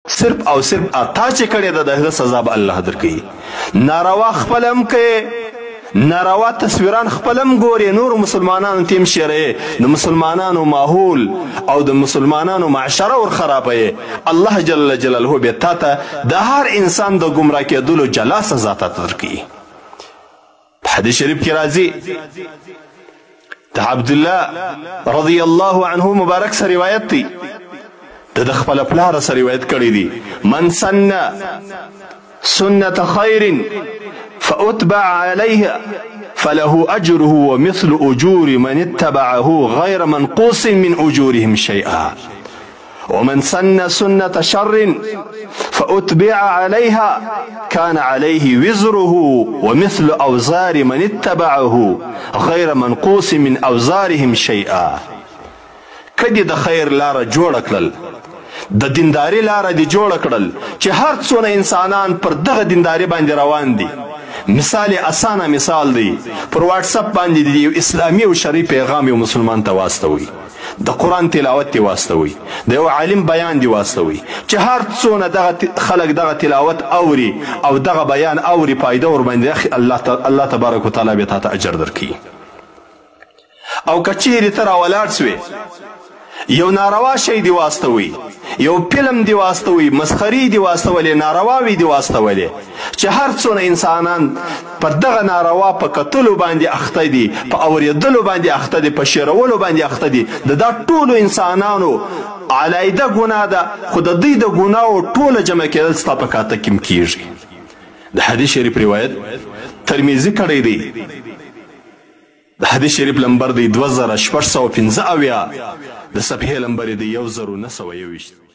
صرف او صرف اتا چې کړی ده د هغه سزا به الله درکوي. ناروا خپل هم کوي، ناروا تصویران خپل هم ګوري، نور مسلمانانو تیم شرعي د مسلمانانو ماحول او د مسلمانانو معاشره ور خرابوي. الله جل جلاله به تا ته د هر انسان د ګمراه کېدلو جلا سزا ته درکوي. په حدیث شریف کې راځي د عبدالله رضی الله عنه مبارک سره روایت دی، د خپل پلار سره روایت کړی دی: من سن سنة خير فأتبع عليها فله أجره ومثل أجور من اتبعه غير منقوص من أجورهم شيئا، ومن سن سنة شر فأتبع عليها كان عليه وزره ومثل أوزار من اتبعه غير منقوص من أوزارهم شيئا. کدی د خیر لاره جوړ کړل، د دینداري لاره دی جوړ کړل چې هر څونه انسانان پر دغه دینداري باندې روان دي. مثال اسانه مثال دی، پر واټس اپ باندې دی یو اسلامي او شرعي پیغام یو مسلمان ته واستوي، د قرآن تلاوت دی واستوي، د یو عالم بیان دی واستوي چې هر څونه دغه خلک دغه تلاوت اوري او دغه بیان اوري، فایده ور باندې الله تبارک وتعالی به تاته اجر درکړي. او که چیرې ته راولاړ سوې یو ناروا شی دی واستوي، یو فلم دی واستوي، مسخري دی واستولې، نارواوي دی واستولې چې هر څونه انسانان پر دغه ناروا په کتلو باندې اخته دي، په اورېدلو باندې اخته دي، په شعرولو باندې اخته دي، د دا ټولو انسانانو علاحده ګناه ده، خو د دوی د ګناهو ټوله جمع کېدل ستا په کاته کې کېږي. د حدیث شریف روایت ترمذي کړی دی، د حدیث شریف لمبر دی 2615 د صفحې لمبر دی 1921.